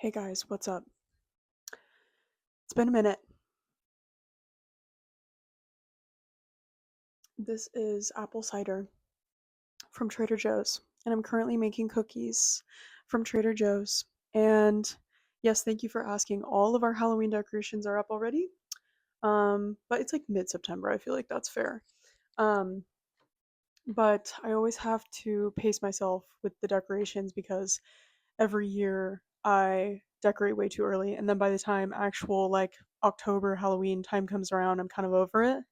Hey guys, what's up? It's been a minute. This is apple cider from Trader Joe's, and I'm currently making cookies from Trader Joe's. And yes, thank you for asking. All of our Halloween decorations are up already. But it's like mid-September. I feel like that's fair. Um, but I always have to pace myself with the decorations because every year I decorate way too early, and then by the time actual like October Halloween time comes around, I'm kind of over it.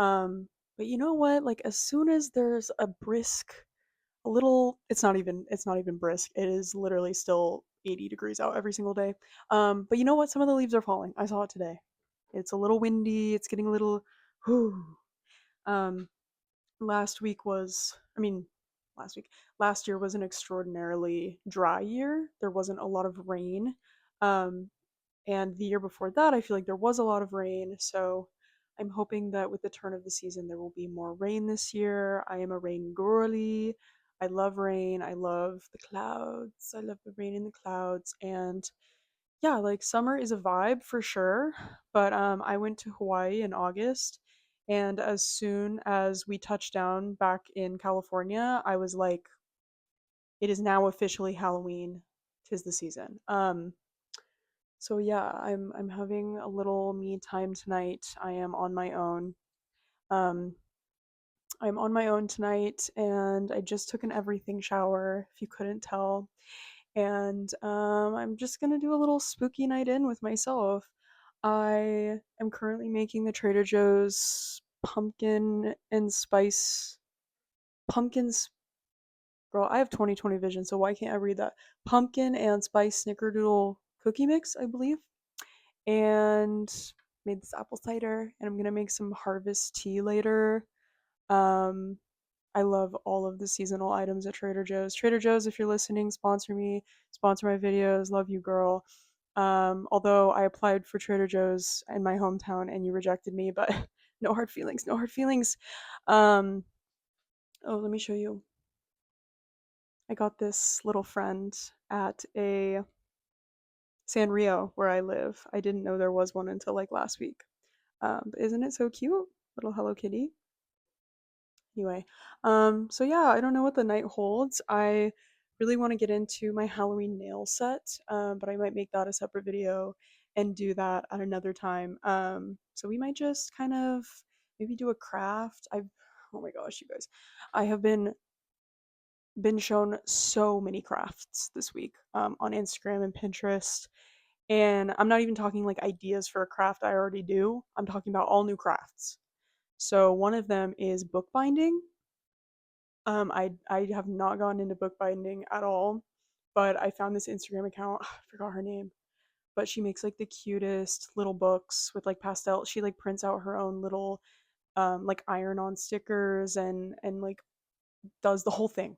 Um, but you know what? Like as soon as there's a brisk, a little, it's not even brisk. It is literally still 80 degrees out every single day. But you know what? Some of the leaves are falling. I saw it today. It's a little windy. It's getting a little. Whew. Um, last week was, I mean, last week, last year was an extraordinarily dry year. There wasn't a lot of rain. Um, and the year before that, I feel like there was a lot of rain. So I'm hoping that with the turn of the season, there will be more rain this year. I am a rain girly. I love rain. I love the clouds. I love the rain in the clouds. And yeah, like summer is a vibe for sure. But I went to Hawaii in August. And as soon as we touched down back in California, I was like, it is now officially Halloween. 'Tis the season. So yeah, I'm having a little me time tonight. I am on my own. Um, I'm on my own tonight, and I just took an everything shower. If you couldn't tell, and I'm just gonna do a little spooky night in with myself. I am currently making the Trader Joe's pumpkin and spice pumpkins. Girl, I have 20/20 vision, so why can't I read that? Pumpkin and spice snickerdoodle cookie mix, I believe. And made this apple cider, and I'm gonna make some harvest tea later. Um, I love all of the seasonal items at Trader Joe's. Trader Joe's, if you're listening, sponsor me, sponsor my videos. Love you, girl. Although I applied for Trader Joe's in my hometown and you rejected me, but no hard feelings, no hard feelings. Um, oh, let me show you. I got this little friend at a Sanrio where I live. I didn't know there was one until like last week. But isn't it so cute? Little Hello Kitty. Anyway, so yeah, I don't know what the night holds. I really want to get into my Halloween nail set, but I might make that a separate video and do that at another time. So we might just kind of maybe do a craft. Oh my gosh, you guys, I have been shown so many crafts this week on Instagram and Pinterest. And I'm not even talking like ideas for a craft I already do. I'm talking about all new crafts. So one of them is bookbinding. I have not gone into bookbinding at all, but I found this Instagram account. I forgot her name, but she makes like the cutest little books with like pastel. She like prints out her own little like iron-on stickers and like does the whole thing,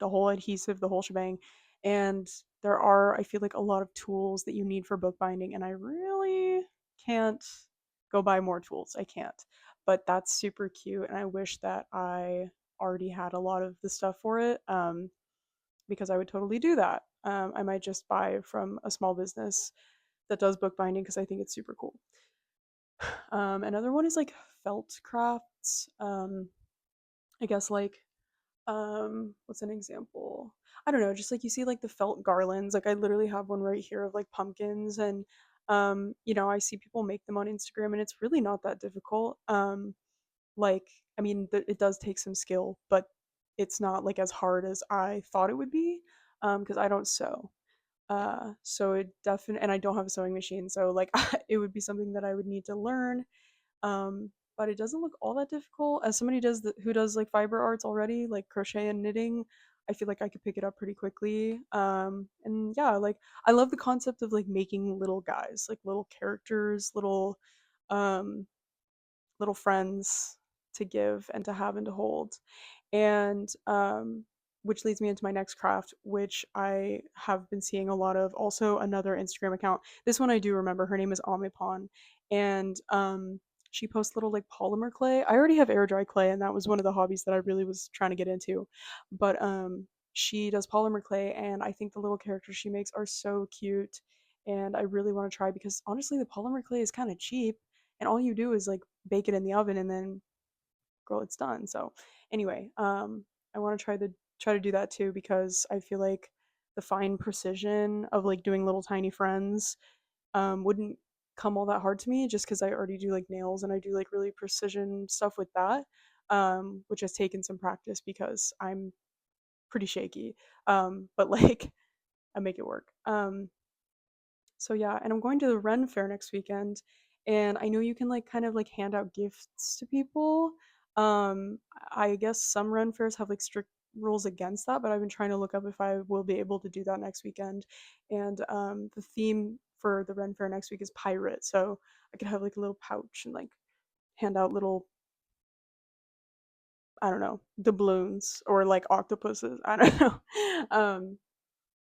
the whole adhesive, the whole shebang. And there are, I feel like, a lot of tools that you need for bookbinding, and I really can't go buy more tools. I can't. But that's super cute, and I wish that I already had a lot of the stuff for it, because I would totally do that. I might just buy from a small business that does bookbinding because I think it's super cool. Another one is like felt crafts. I guess like what's an example? I don't know, just like you see like the felt garlands. Like I literally have one right here of like pumpkins, and I see people make them on Instagram, and it's really not that difficult. Like I mean it does take some skill, but it's not like as hard as I thought it would be, because I don't sew. So it definitely, and I don't have a sewing machine, so like it would be something that I would need to learn. But it doesn't look all that difficult. As somebody who does like fiber arts already, like crochet and knitting, I feel like I could pick it up pretty quickly. And yeah, like I love the concept of like making little guys, like little characters, um, little friends to give and to have and to hold. And which leads me into my next craft, which I have been seeing a lot of. Also, another Instagram account. This one I do remember. Her name is Amipon, and she posts little like polymer clay. I already have air dry clay, and that was one of the hobbies that I really was trying to get into. But She does polymer clay, and I think the little characters she makes are so cute. And I really want to try because honestly, the polymer clay is kind of cheap, and all you do is like bake it in the oven, and then girl, it's done. So anyway, I want to try to do that too because I feel like the fine precision of like doing little tiny friends wouldn't come all that hard to me just because I already do like nails and I do like really precision stuff with that, which has taken some practice because I'm pretty shaky. But like I make it work. So yeah, and I'm going to the Ren Fair next weekend, and I know you can like kind of like hand out gifts to people. Um, I guess some Ren Fairs have like strict rules against that, but I've been trying to look up if I will be able to do that next weekend. And the theme for the Ren Fair next week is pirate, so I could have like a little pouch and like hand out little, I don't know, doubloons or like octopuses. I don't know. Um,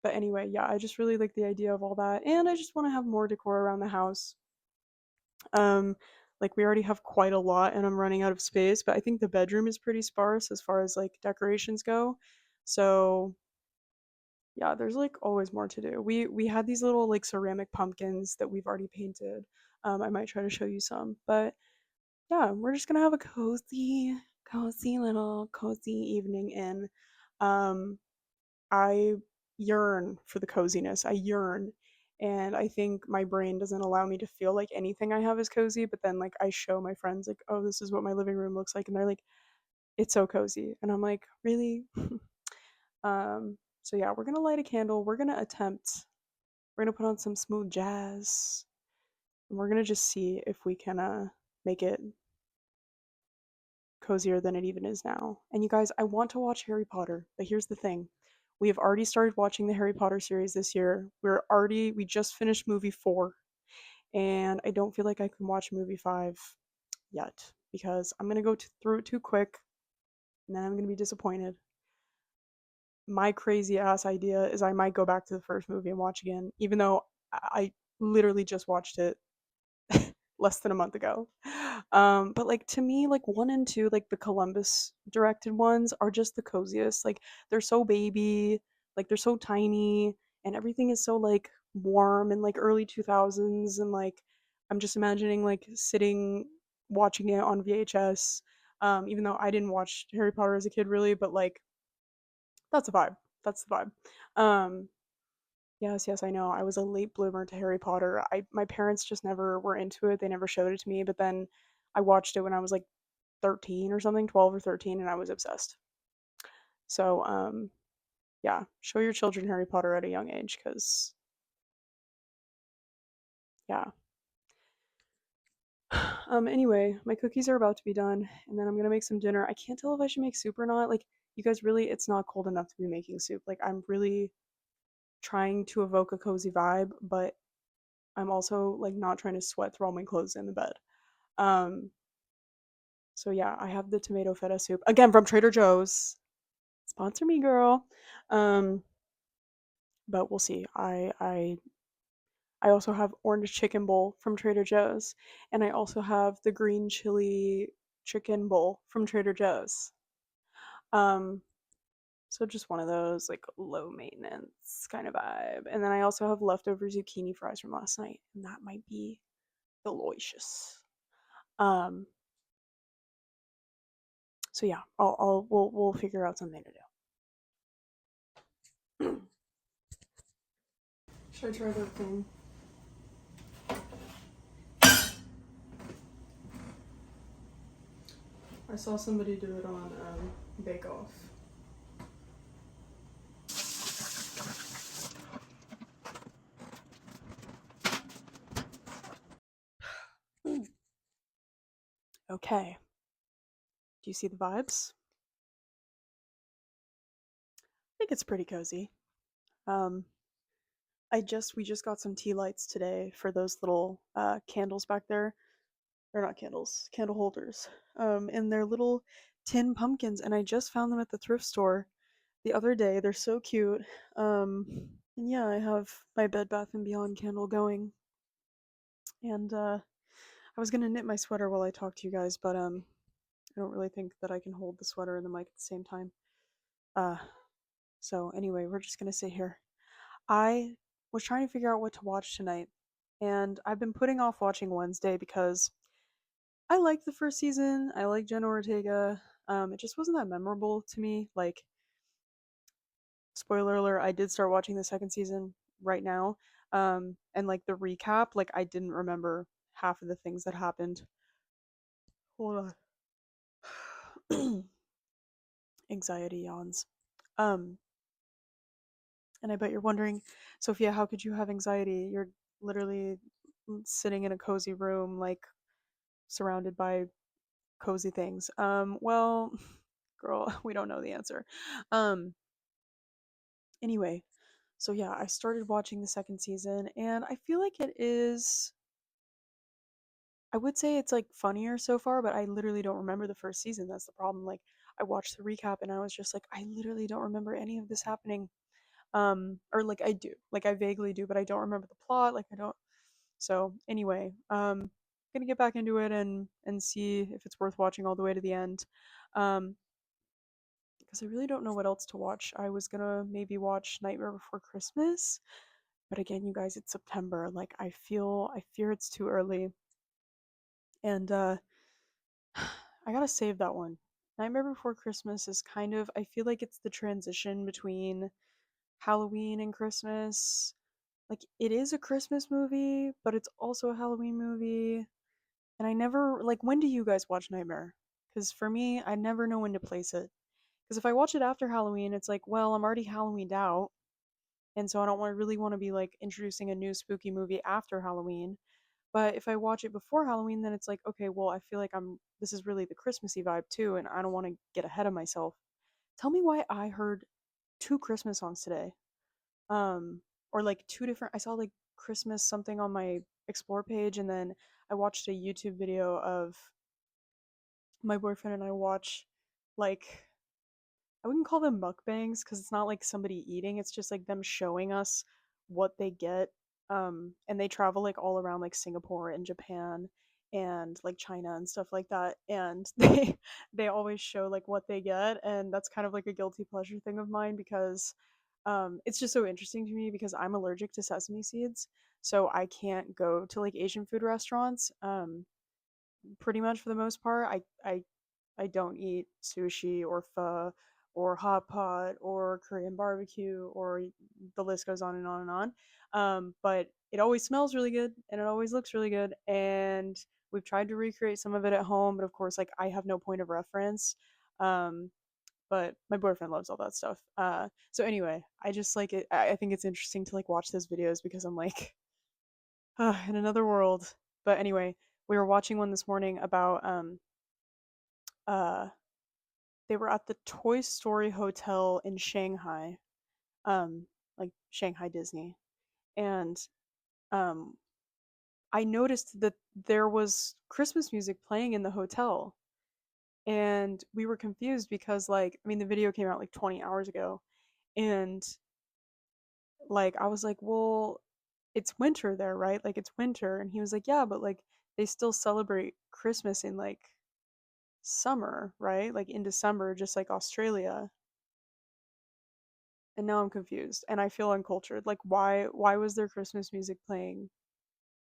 but anyway, yeah, I just really like the idea of all that, and I just want to have more decor around the house. Um, like we already have quite a lot and I'm running out of space, but I think the bedroom is pretty sparse as far as like decorations go. So, yeah, there's like always more to do. We had these little like ceramic pumpkins that we've already painted. I might try to show you some, but yeah, we're just gonna have a cozy evening in. Um, I yearn for the coziness. I yearn. And I think my brain doesn't allow me to feel like anything I have is cozy, but then like I show my friends like, "Oh, this is what my living room looks like." And they're like, "It's so cozy." And I'm like, "Really?" So yeah, we're going to light a candle. We're going to put on some smooth jazz. And we're going to just see if we can make it cozier than it even is now. And you guys, I want to watch Harry Potter, but here's the thing. We have already started watching the Harry Potter series this year. We just finished movie 4, and I don't feel like I can watch movie 5 yet because I'm going to through it too quick and then I'm going to be disappointed. My crazy ass idea is I might go back to the first movie and watch again, even though I literally just watched it less than a month ago. But like to me, like 1 and 2, like the Columbus directed ones, are just the coziest. Like they're so baby, like they're so tiny, and everything is so like warm and like early 2000s, and like I'm just imagining like sitting watching it on VHS. Even though I didn't watch Harry Potter as a kid really, but like that's a vibe. That's the vibe. Um, Yes, yes, I know. I was a late bloomer to Harry Potter. My parents just never were into it. They never showed it to me, but then I watched it when I was like 13 or something, 12 or 13, and I was obsessed. So, yeah, show your children Harry Potter at a young age cuz yeah. Anyway, my cookies are about to be done, and then I'm going to make some dinner. I can't tell if I should make soup or not. Like, you guys really it's not cold enough to be making soup. Like, I'm really trying to evoke a cozy vibe, but I'm also like not trying to sweat through all my clothes in the bed. Um, so yeah, I have the tomato feta soup again from Trader Joe's. Sponsor me, girl. Um, but we'll see. I also have orange chicken bowl from Trader Joe's, and I also have the green chili chicken bowl from Trader Joe's. Um, so just one of those like low maintenance kind of vibe. And then I also have leftover zucchini fries from last night, and that might be delicious. Um, so yeah, we'll figure out something to do. Should I try the thing? I saw somebody do it on Bake Off. Okay. Do you see the vibes? I think it's pretty cozy. Um, we just got some tea lights today for those little candles back there. They're not candles, candle holders. And they're little tin pumpkins, and I just found them at the thrift store the other day. They're so cute. Um, and yeah, I have my Bed Bath and Beyond candle going, and I was gonna knit my sweater while I talk to you guys, but I don't really think that I can hold the sweater and the mic at the same time. Uh, So, anyway, we're just gonna sit here. I was trying to figure out what to watch tonight, and I've been putting off watching Wednesday because I liked the first season. I like Jenna Ortega. It just wasn't that memorable to me. Like, spoiler alert, I did start watching the second season right now. And like the recap, like I didn't remember half of the things that happened. Hold on. Anxiety yawns. Um, and I bet you're wondering, Sophia, how could you have anxiety? You're literally sitting in a cozy room, like surrounded by cozy things. Well, girl, we don't know the answer. Um, anyway, so yeah, I started watching the second season, and I feel like it is. I would say it's like funnier so far, but I literally don't remember the first season. That's the problem. Like, I watched the recap, and I was just like, I literally don't remember any of this happening. Or like I do, like I vaguely do, but I don't remember the plot. Like I don't. So anyway, gonna get back into it and see if it's worth watching all the way to the end. Um, because I really don't know what else to watch. I was gonna maybe watch Nightmare Before Christmas, but again, you guys, it's September. Like I fear it's too early, and I gotta save that one. Nightmare Before Christmas is kind of, I feel like it's the transition between Halloween and Christmas. Like it is a Christmas movie, but it's also a Halloween movie. And I never like, when do you guys watch Nightmare? Because for me, I never know when to place it. Because if I watch it after Halloween, it's like, well, I'm already Halloweened out, and so I don't want really want to be like introducing a new spooky movie after Halloween. But if I watch it before Halloween, then it's like, okay, well, I feel like this is really the Christmassy vibe too, and I don't want to get ahead of myself. Tell me why I heard two Christmas songs today. Um, or like two different, I saw like Christmas something on my explore page, and then I watched a YouTube video of my boyfriend and I watch like I wouldn't call them mukbangs because it's not like somebody eating. It's just like them showing us what they get. And they travel like all around like Singapore and Japan and like China and stuff like that. And they always show like what they get, and that's kind of like a guilty pleasure thing of mine because it's just so interesting to me because I'm allergic to sesame seeds, so I can't go to like Asian food restaurants. Pretty much for the most part, I don't eat sushi or pho or hot pot or Korean barbecue or the list goes on and on and on. But it always smells really good and it always looks really good. And we've tried to recreate some of it at home, but of course, like I have no point of reference. Um, but my boyfriend loves all that stuff. So anyway, I just like it. I think it's interesting to like watch those videos because I'm like, in another world. But anyway, we were watching one this morning about uh they were at the Toy Story Hotel in Shanghai, um, like Shanghai Disney, and um, I noticed that there was Christmas music playing in the hotel, and we were confused because, like, I mean, the video came out like 20 hours ago, and like, I was like, well, it's winter there, right? Like, it's winter, and he was like, yeah, but like, they still celebrate Christmas in like summer, right? Like in December, just like Australia. And now I'm confused and I feel uncultured. Like why was there Christmas music playing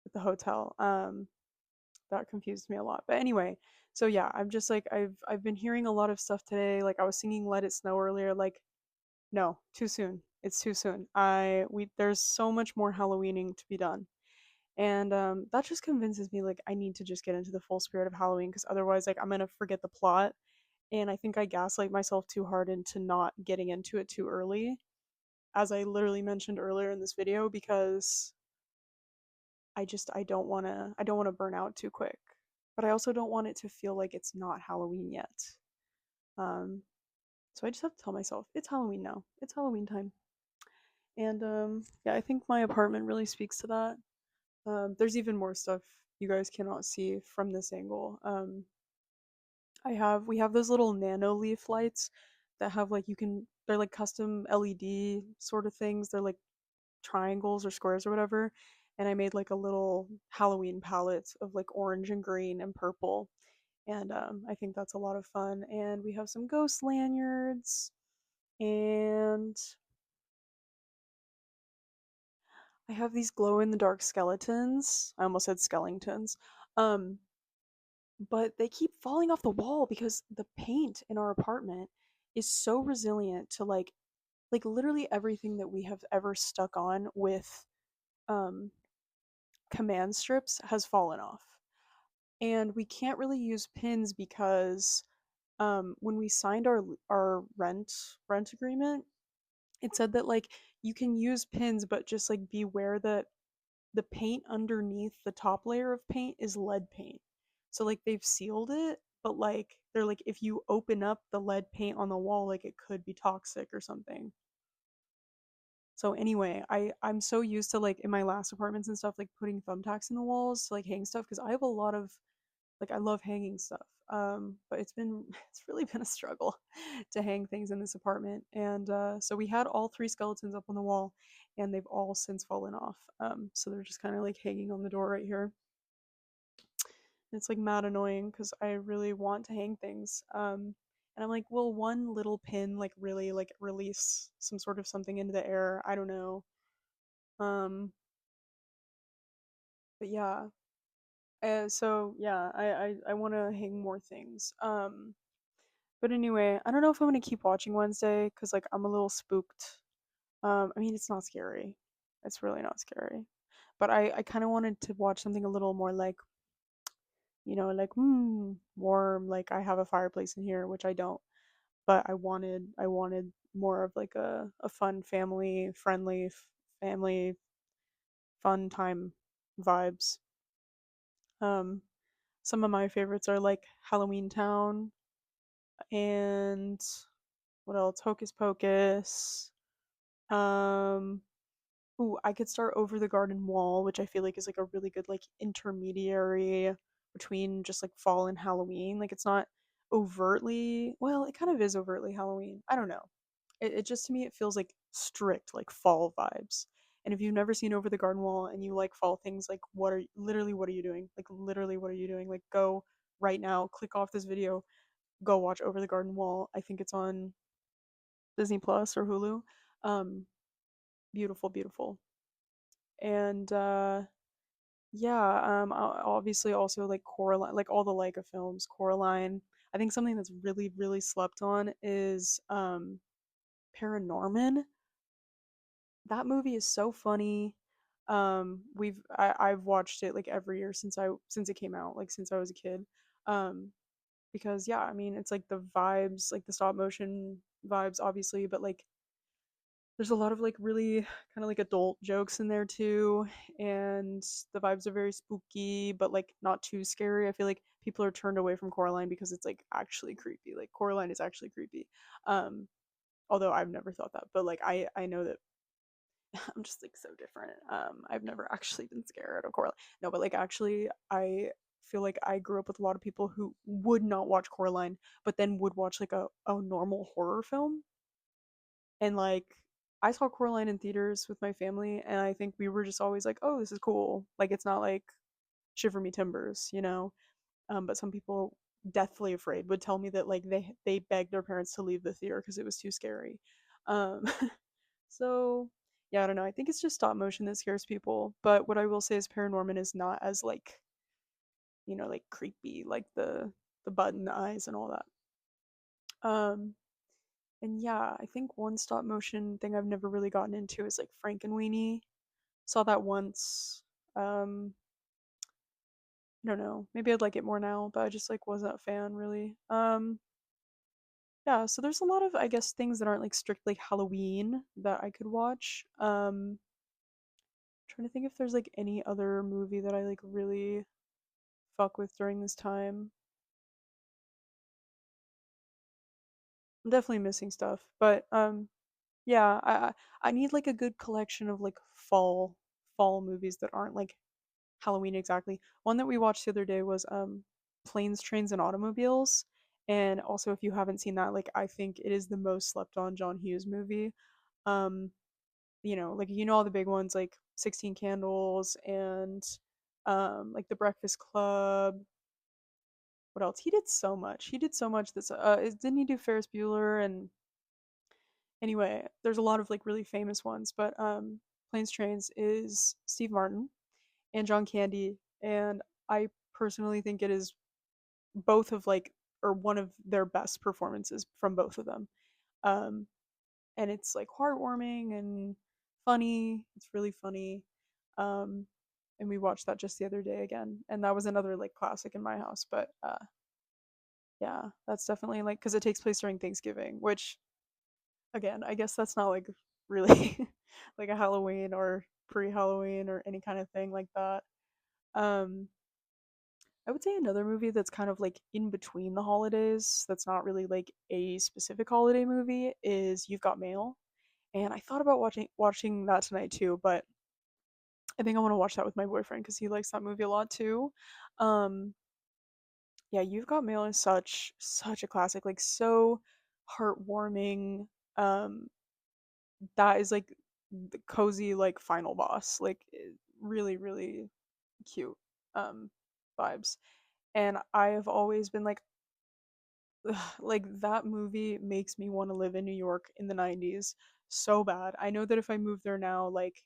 at the hotel? That confused me a lot. But anyway, so yeah, I'm just like I've been hearing a lot of stuff today. Like I was singing Let It Snow earlier. Like no, too soon. It's too soon. We there's so much more Halloweening to be done. And that just convinces me like I need to just get into the full spirit of Halloween because otherwise like I'm gonna forget the plot. And I think I gaslight myself too hard into not getting into it too early, as I literally mentioned earlier in this video, because I don't want to burn out too quick. But I also don't want it to feel like it's not Halloween yet. Um so I just have to tell myself it's Halloween now. It's Halloween time. And yeah, I think my apartment really speaks to that. There's even more stuff you guys cannot see from this angle. We have those little nano leaf lights that have like they're like custom LED sort of things. They're like triangles or squares or whatever, and I made like a little Halloween palette of like orange and green and purple, and I think that's a lot of fun. And we have some ghost lanyards, And I have these glow in the dark skeletons. I almost said skellingtons. Um, but they keep falling off the wall because the paint in our apartment is so resilient to like literally everything that we have ever stuck on with um command strips has fallen off. And we can't really use pins because when we signed our rent agreement, it said that like you can use pins but just like beware that the paint underneath the top layer of paint is lead paint. So like they've sealed it, but like they're like if you open up the lead paint on the wall, like it could be toxic or something. So anyway, I'm so used to like in my last apartments and stuff like putting thumbtacks in the walls to like hang stuff because I have a lot of like I love hanging stuff. But it's really been a struggle to hang things in this apartment. And so we had all three skeletons up on the wall and they've all since fallen off. So they're just kind of like hanging on the door right here. And it's like mad annoying because I really want to hang things. And I'm like, will one little pin like really like release some sort of something into the air? I don't know. Um, but yeah. So yeah, I want to hang more things. But anyway, I don't know if I'm gonna keep watching Wednesday because like I'm a little spooked. I mean it's not scary. It's really not scary. But I kind of wanted to watch something a little more like, like warm, like I have a fireplace in here, which I don't. But I wanted more of like a fun family friendly family fun time vibes. Um some of my favorites are like Halloween Town and what else? Hocus Pocus. Um, ooh, I could start Over the Garden Wall, which I feel like is like a really good like intermediary between just like fall and Halloween. Like it's not overtly, well, it kind of is overtly Halloween. I don't know. It just to me it feels like strict like fall vibes. And if you've never seen Over the Garden Wall and you like fall things, like what are you doing? Like literally what are you doing? Like go right now, click off this video, go watch Over the Garden Wall. I think it's on Disney Plus or Hulu. Um, beautiful, beautiful. And yeah, obviously also like Coraline, like all the Leica films, Coraline. I think something that's really, really slept on is Paranorman. That movie is so funny. I've watched it like every year since it came out, like since I was a kid. Um, because yeah, I mean it's like the vibes, like the stop motion vibes, obviously, but like there's a lot of like really kind of like adult jokes in there too, and the vibes are very spooky but like not too scary. I feel like people are turned away from Coraline because it's like actually creepy. Like Coraline is actually creepy. um Although I've never thought that, but like I know that I'm just like so different. I've never actually been scared of Coraline. No, but like actually I feel like I grew up with a lot of people who would not watch Coraline but then would watch like a normal horror film. And like I saw Coraline in theaters with my family, and I think we were just always like, "Oh, this is cool." Like it's not like Shiver Me Timbers, you know. But some people, deathly afraid, would tell me that like they begged their parents to leave the theater because it was too scary. Um, so yeah, I don't know. I think it's just stop motion that scares people. But what I will say is Paranorman is not as like like creepy like the bud in the eyes and all that. Um, And yeah, I think one stop motion thing I've never really gotten into is like Frankenweenie. Saw that once. I don't know. Maybe I'd like it more now, but I just like wasn't a fan really. Yeah, so there's a lot of I guess things that aren't like strictly Halloween that I could watch. Trying to think if there's like any other movie that I like really fuck with during this time. I'm definitely missing stuff, but yeah, I need like a good collection of like fall movies that aren't like Halloween exactly. One that we watched the other day was Planes, Trains, and Automobiles. And also if you haven't seen that, like I think it is the most slept on John Hughes movie. Um, like all the big ones like 16 Candles and like The Breakfast Club. What else? He did so much. He did so much didn't he do Ferris Bueller and Anyway, there's a lot of like really famous ones, but Planes Trains is Steve Martin and John Candy, and I personally think it is both of like or one of their best performances from both of them. Um, and it's like heartwarming and funny. It's really funny. Um, and we watched that just the other day again, and that was another like classic in my house. But yeah, that's definitely like because it takes place during Thanksgiving, which again, I guess that's not like really like a Halloween or pre-Halloween or any kind of thing like that. Um, I would say another movie that's kind of like in between the holidays, that's not really like a specific holiday movie, is You've Got Mail. And I thought about watching that tonight too, but I think I want to watch that with my boyfriend because he likes that movie a lot too. Um, yeah, You've Got Mail is such a classic, like so heartwarming. Um, that is like the cozy like final boss, like really really cute um vibes. And I have always been like, like that movie makes me want to live in New York in the 90s so bad. I know that if I moved there now, like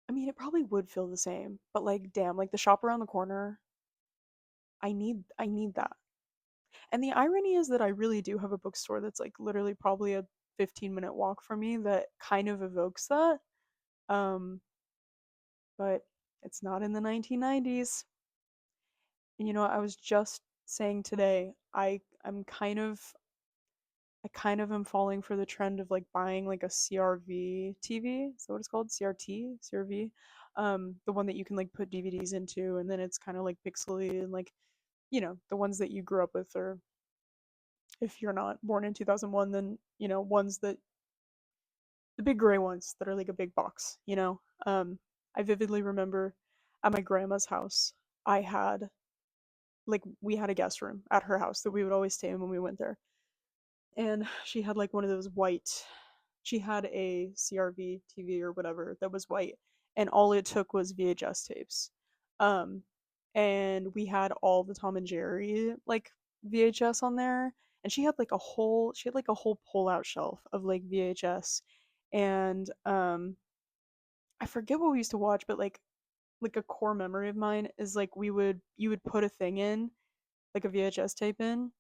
I mean, it probably would feel the same, but like damn, like the shop around the corner, I need that. And the irony is that I really do have a bookstore that's like literally probably a 15-minute walk from me that kind of evokes that. Um, but it's not in the 1990s. And you know, I was just saying today, I kind of am falling for the trend of like buying like a CRV TV. Is that what it's called? CRT? CRV? The one that you can like put DVDs into and then it's kind of like pixely and like, you know, the ones that you grew up with, or if you're not born in 2001, then, you know, ones that the big gray ones that are like a big box, you know? I vividly remember at my grandma's house, I had like we had a guest room at her house that we would always stay in when we went there. And she had like one of those white, she had a CRV TV or whatever that was white, and all it took was VHS tapes. Um, and we had all the Tom and Jerry like VHS on there, and she had like a whole pull-out shelf of like VHS, and I forget what we used to watch, but like a core memory of mine is like you would put a thing in, like a VHS tape in,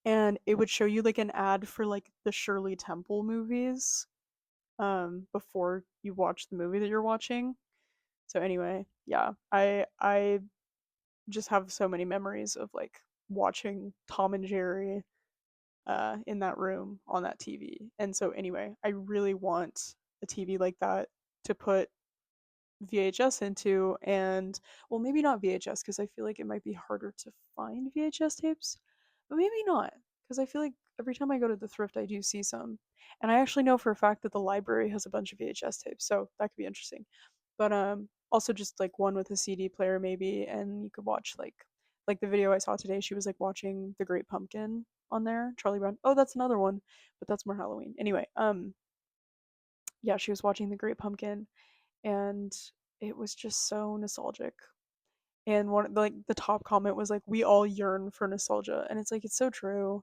and it would show you like an ad for like the Shirley Temple movies before you watch the movie that you're watching. So anyway, yeah, I just have so many memories of like watching Tom and Jerry in that room on that TV. And so anyway, I really want a TV like that to put VHS into, and well, maybe not VHS because I feel like it might be harder to find VHS tapes, but maybe not because I feel like every time I go to the thrift I do see some, and I actually know for a fact that the library has a bunch of VHS tapes, so that could be interesting. But also just like one with a CD player maybe, and you could watch like the video I saw today, she was like watching The Great Pumpkin on there, Charlie Brown. Oh, that's another one, but that's more Halloween. Anyway, yeah, she was watching The Great Pumpkin, and it was just so nostalgic. And one like the top comment was like, "We all yearn for nostalgia," and it's like it's so true.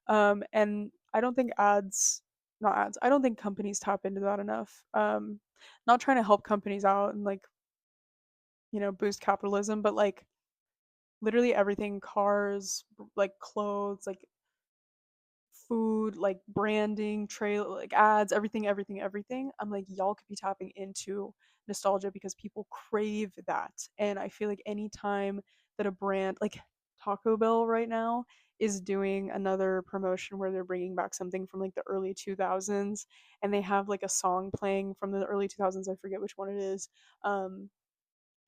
And I don't think not ads. I don't think companies tap into that enough. Not trying to help companies out and like boost capitalism, but like literally everything, cars, like clothes, like food, like branding, trail, like ads, everything. I'm like, y'all could be tapping into nostalgia because people crave that. And I feel like anytime that a brand like Taco Bell right now is doing another promotion where they're bringing back something from like the early 2000s, and they have like a song playing from the early 2000s, I forget which one it is. Um,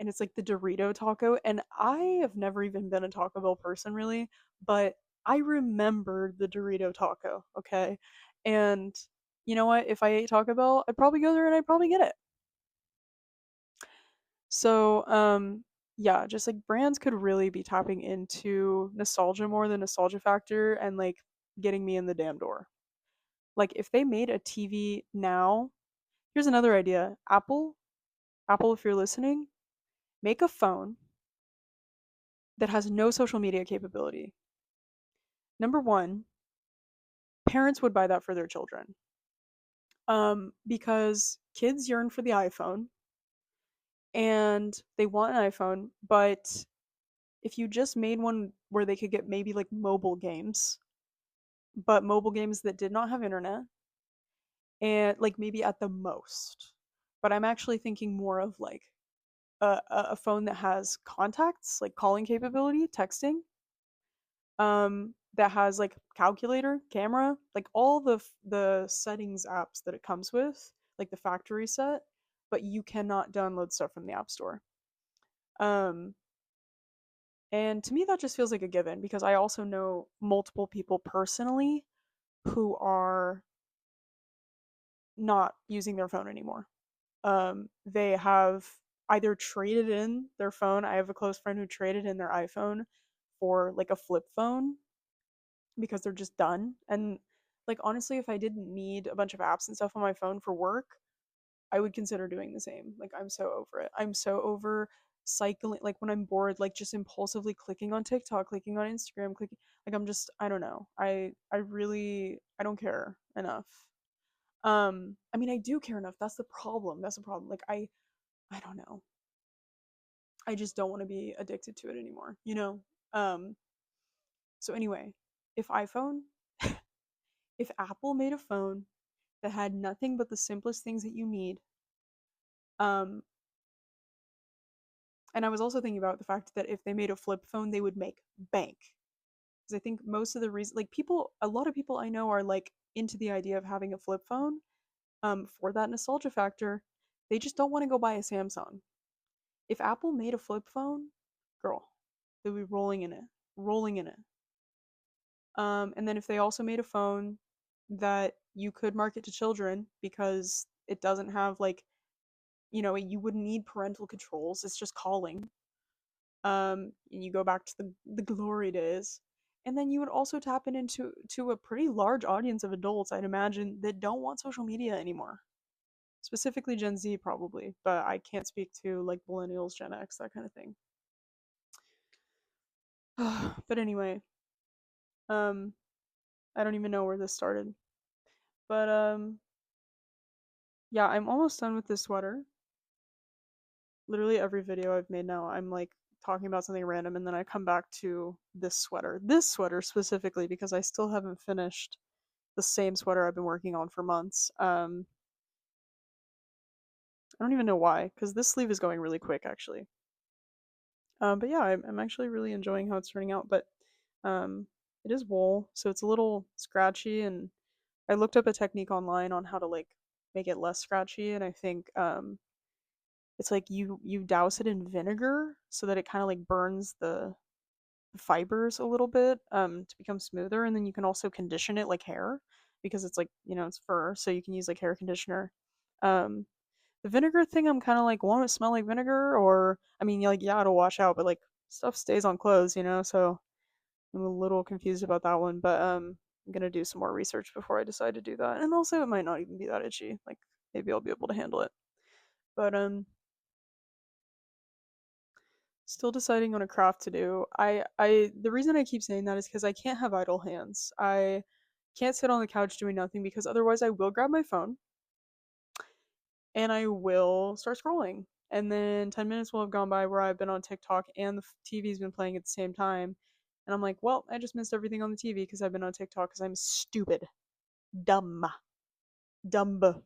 and it's like the Dorito taco. And I have never even been a Taco Bell person really, but I remember the Dorito taco, okay? And you know what? If I ate Taco Bell, I'd probably go there and I'd probably get it. So, yeah, just like brands could really be tapping into nostalgia more than nostalgia factor and like getting me in the damn door. Like if they made a TV now, here's another idea. Apple, if you're listening, make a phone that has no social media capability. Number one, parents would buy that for their children. Because kids yearn for the iPhone and they want an iPhone, but if you just made one where they could get maybe like mobile games, but mobile games that did not have internet, and like maybe at the most. But I'm actually thinking more of like a phone that has contacts, like calling capability, texting, that has like calculator, camera, like all the settings apps that it comes with, like the factory set, but you cannot download stuff from the App Store. Um, and to me, that just feels like a given because I also know multiple people personally who are not using their phone anymore. They have either traded in their phone. I have a close friend who traded in their iPhone for like a flip phone because they're just done. And like honestly, if I didn't need a bunch of apps and stuff on my phone for work, I would consider doing the same. Like I'm so over it. I'm so over cycling like when I'm bored, like just impulsively clicking on TikTok, clicking on Instagram, clicking like I'm just I don't know. I really I don't care enough. I mean I do care enough. That's the problem. That's the problem. Like I don't know. I just don't want to be addicted to it anymore, you know? Um so anyway, if iPhone if Apple made a phone that had nothing but the simplest things that you need, um and I was also thinking about the fact that if they made a flip phone, they would make bank. Because I think most of the reason, like people, a lot of people I know are like into the idea of having a flip phone, for that nostalgia factor. They just don't want to go buy a Samsung. If Apple made a flip phone, girl, they'd be rolling in it, rolling in it. And then if they also made a phone that you could market to children because it doesn't have like, you wouldn't need parental controls. It's just calling. And you go back to the glory days. And then you would also tap into to a pretty large audience of adults, I'd imagine, that don't want social media anymore. Specifically Gen Z probably, but I can't speak to like millennials, Gen X, that kind of thing. But anyway, um I don't even know where this started. But yeah, I'm almost done with this sweater. Literally every video I've made now, I'm like talking about something random and then I come back to this sweater. This sweater specifically because I still haven't finished the same sweater I've been working on for months. I don't even know why, because this sleeve is going really quick actually. But yeah, I'm actually really enjoying how it's turning out. But um, it is wool, so it's a little scratchy, and I looked up a technique online on how to like make it less scratchy, and I think it's like you douse it in vinegar so that it kind of like burns the fibers a little bit to become smoother, and then you can also condition it like hair because it's like it's fur, so you can use like hair conditioner. Um, the vinegar thing, I'm kind of like, won't it smell like vinegar? Or I mean, like yeah, it'll wash out, but like stuff stays on clothes, so I'm a little confused about that one. But I'm gonna do some more research before I decide to do that, and also it might not even be that itchy. Like maybe I'll be able to handle it. But still deciding on a craft to do. I the reason I keep saying that is because I can't have idle hands. I can't sit on the couch doing nothing because otherwise I will grab my phone and I will start scrolling. And then 10 minutes will have gone by where I've been on TikTok and the TV's been playing at the same time. And I'm like, well, I just missed everything on the TV because I've been on TikTok because I'm stupid. Dumb. Dumb.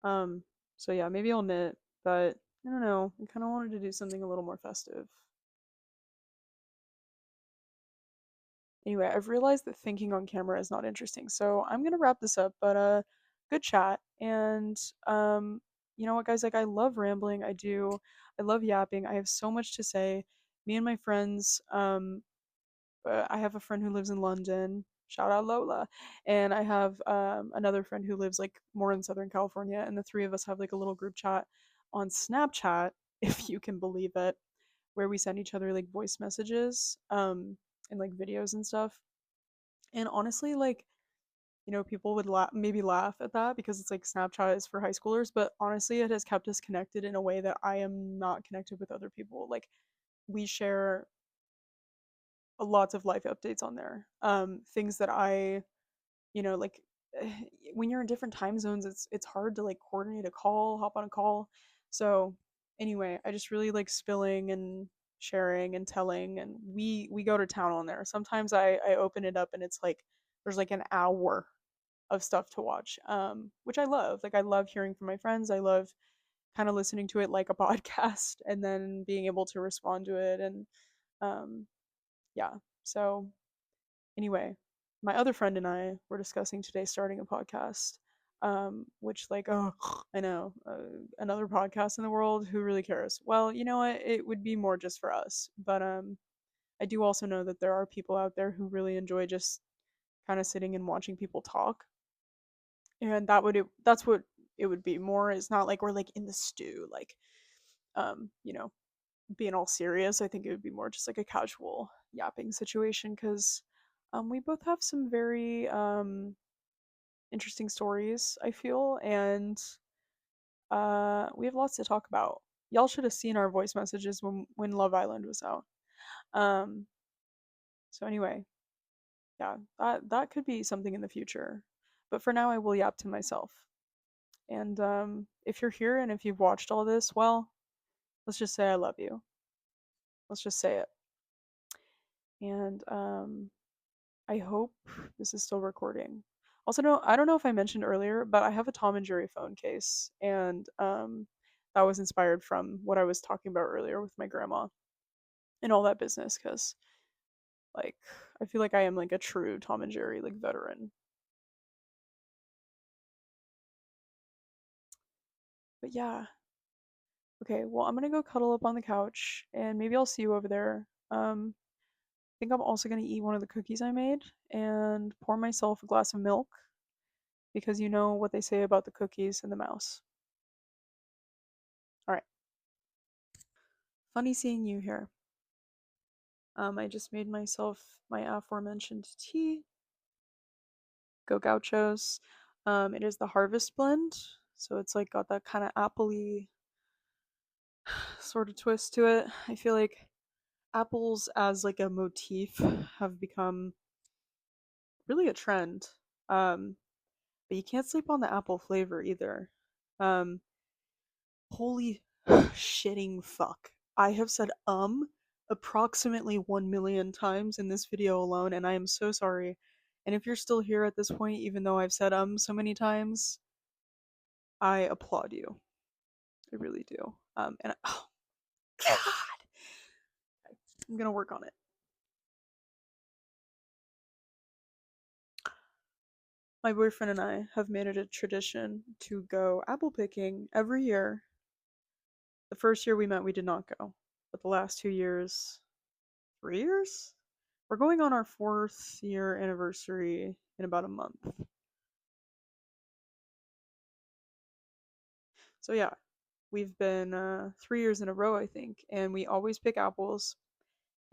Um, so yeah, maybe I'll knit, but I don't know. I kind of wanted to do something a little more festive. Anyway, I've realized that thinking on camera is not interesting, so I'm gonna wrap this up. But good chat, and you know what, guys? Like I love rambling. I do. I love yapping. I have so much to say. Me and my friends. I have a friend who lives in London. Shout out Lola, and I have another friend who lives like more in Southern California, and the three of us have like a little group chat on Snapchat, if you can believe it, where we send each other like voice messages and like videos and stuff. And honestly, like, people would maybe laugh at that because it's like Snapchat is for high schoolers, but honestly, it has kept us connected in a way that I am not connected with other people. Like, we share lots of life updates on there. Things that I like eh, when you're in different time zones, it's hard to like coordinate a call, hop on a call. So anyway, I just really like spilling and sharing and telling, and we go to town on there. Sometimes I open it up and it's like there's like an hour of stuff to watch, which I love. Like I love hearing from my friends. I love kind of listening to it like a podcast and then being able to respond to it and um yeah. So anyway, my other friend and I were discussing today starting a podcast, which like oh I know another podcast in the world, who really cares? Well, you know what? It would be more just for us, but I do also know that there are people out there who really enjoy just kind of sitting and watching people talk, and that's what it would be more. It's not like we're like in the stew, like you know, being all serious. I think it would be more just like a casual yapping situation because we both have some very interesting stories, I feel, and we have lots to talk about. Y'all should have seen our voice messages when Love Island was out. Um, so anyway, yeah, that could be something in the future. But for now, I will yap to myself. And if you're here and if you've watched all this, well, let's just say I love you. Let's just say it. And I hope this is still recording. Also, no, I don't know if I mentioned earlier, but I have a Tom and Jerry phone case, and that was inspired from what I was talking about earlier with my grandma and all that business. Because like I feel like I am like a true Tom and Jerry like veteran. But yeah, okay. Well, I'm gonna go cuddle up on the couch, and maybe I'll see you over there. I think I'm also gonna eat one of the cookies I made and pour myself a glass of milk because you know what they say about the cookies and the mouse. All right. Funny seeing you here. I just made myself my aforementioned tea, Go Gauchos. It is the Harvest Blend, so it's like got that kind of appley sort of twist to it. I feel like apples as like a motif have become really a trend. Um, but you can't sleep on the apple flavor either. Um, Holy shitting fuck. I have said approximately 1 million times in this video alone, and I am so sorry. And if you're still here at this point, even though I've said so many times, I applaud you. I really do. Oh god, I'm gonna work on it. My boyfriend and I have made it a tradition to go apple picking every year. The first year we met, we did not go, but the last 2 years, 3 years, we're going on our 4th year anniversary in about a month. So yeah, we've been 3 years in a row, I think, and we always pick apples,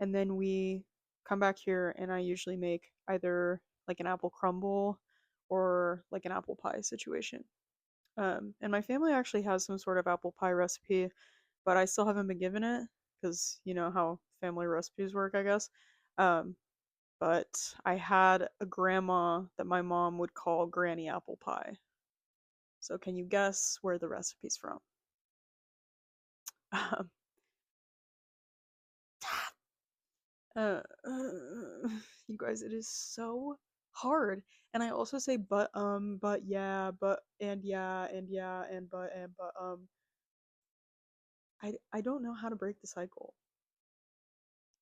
and then we come back here, and I usually make either like an apple crumble or like an apple pie situation. And my family actually has some sort of apple pie recipe, but I still haven't been given it because you know how family recipes work, I guess. Um, but I had a grandma that my mom would call Granny Apple Pie. So can you guess where the recipe's from? Um, uh, you guys, it is so hard. And I also say but yeah, but and yeah, and yeah, and but I don't know how to break the cycle.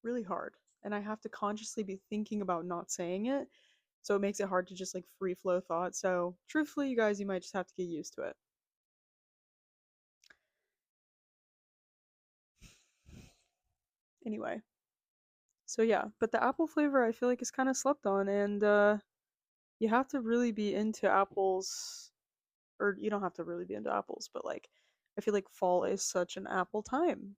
Really hard. And I have to consciously be thinking about not saying it. So it makes it hard to just like free flow thought. So truthfully, you guys, you might just have to get used to it. Anyway, so yeah, but the apple flavor I feel like is kind of slept on, and you have to really be into apples, or you don't have to really be into apples, but like I feel like fall is such an apple time,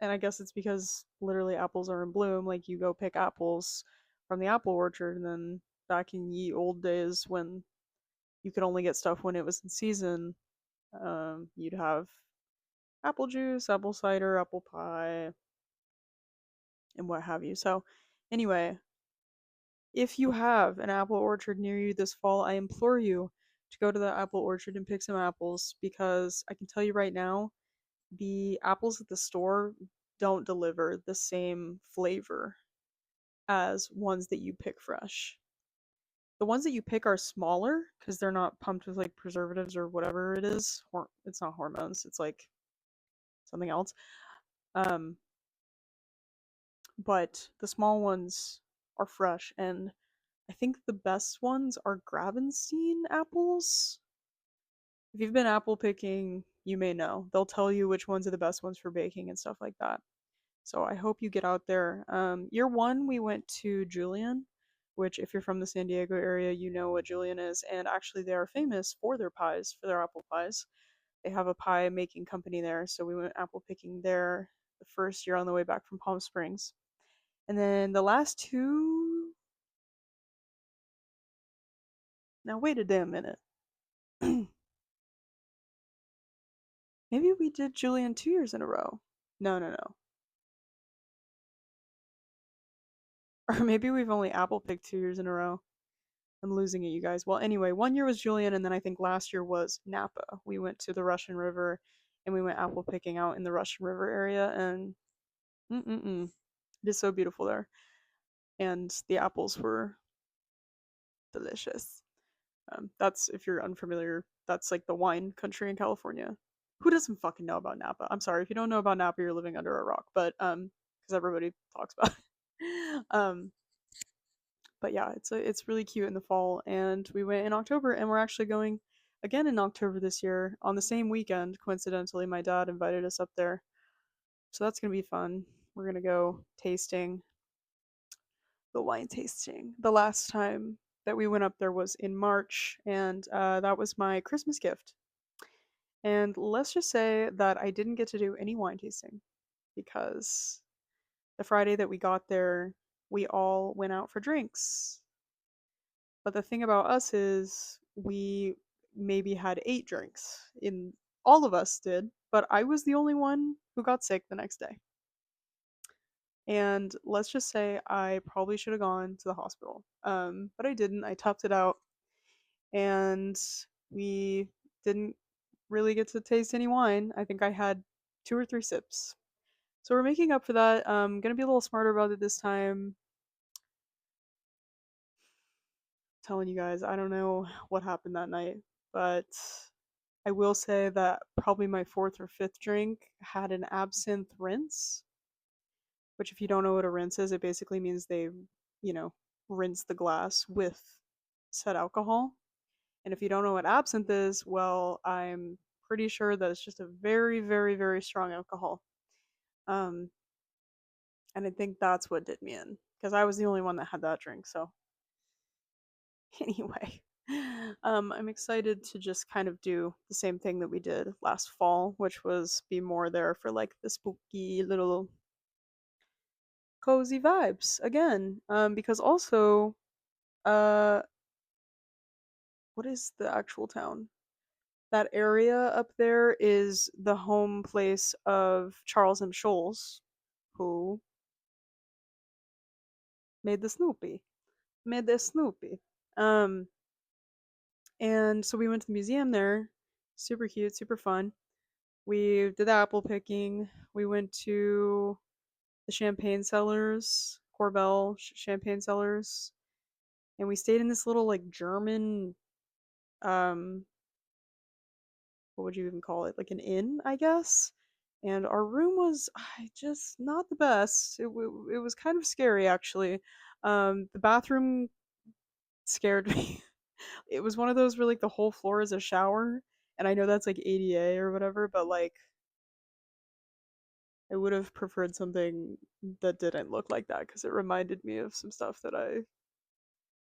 and I guess it's because literally apples are in bloom. Like you go pick apples from the apple orchard, and then back in ye old days when you could only get stuff when it was in season, you'd have apple juice, apple cider, apple pie, and what have you. So anyway, If you have an apple orchard near you this fall, I implore you to go to the apple orchard and pick some apples because I can tell you right now, the apples at the store don't deliver the same flavor as ones that you pick fresh. The ones that you pick are smaller because they're not pumped with like preservatives or whatever it is. It's not hormones, it's like something else. Um, but the small ones are fresh, and I think the best ones are Gravenstein apples. If you've been apple picking, you may know. They'll tell you which ones are the best ones for baking and stuff like that. So I hope you get out there. Year one, we went to Julian, which, if you're from the San Diego area, you know what Julian is. And actually, they are famous for their pies, for their apple pies. They have a pie making company there. So we went apple picking there the first year on the way back from Palm Springs. And then the last two. Now, wait a damn minute. Maybe we did Julian 2 years in a row. No, no, no. Or maybe we've only apple picked 2 years in a row. I'm losing it, you guys. Well, anyway, 1 year was Julian, and then I think last year was Napa. We went to the Russian River, and we went apple picking out in the Russian River area, and it is so beautiful there. And the apples were delicious. That's, if you're unfamiliar, that's like the wine country in California. Who doesn't fucking know about Napa? I'm sorry if you don't know about Napa, you're living under a rock. But because everybody talks about it. But yeah, it's really cute in the fall, and we went in October, and we're actually going again in October this year on the same weekend. Coincidentally, my dad invited us up there, so that's gonna be fun. We're gonna go tasting, the wine tasting. The last time that we went up there was in March, and that was my Christmas gift. And let's just say that I didn't get to do any wine tasting because the Friday that we got there, we all went out for drinks. But the thing about us is we maybe had 8 drinks. In All of us did, but I was the only one who got sick the next day. And let's just say I probably should have gone to the hospital. But I didn't. I toughed it out, and we didn't really get to taste any wine. I think I had 2 or 3 sips. So we're making up for that. Gonna be a little smarter about it this time. Telling you guys, I don't know what happened that night, but I will say that probably my fourth or fifth drink had an absinthe rinse, which, if you don't know what a rinse is, it basically means they, you know, rinse the glass with said alcohol. And if you don't know what absinthe is, well, I'm pretty sure that it's just a very, very, very strong alcohol. Um, and I think that's what did me in because I was the only one that had that drink. So anyway, I'm excited to just kind of do the same thing that we did last fall, which was be more there for like the spooky little cozy vibes again. Because also, uh, what is the actual town? That area up there is the home place of Charles M. Scholes, who made the Snoopy. Made the Snoopy. Um, and so we went to the museum there. Super cute, super fun. We did the apple picking. We went to the champagne cellars, Corbel champagne cellars, and we stayed in this little like German, um, what would you even call it? Like an inn, I guess. And our room was just not the best. It was kind of scary actually. The bathroom scared me. It was one of those where like the whole floor is a shower, and I know that's like ADA or whatever, but like I would have preferred something that didn't look like that because it reminded me of some stuff that I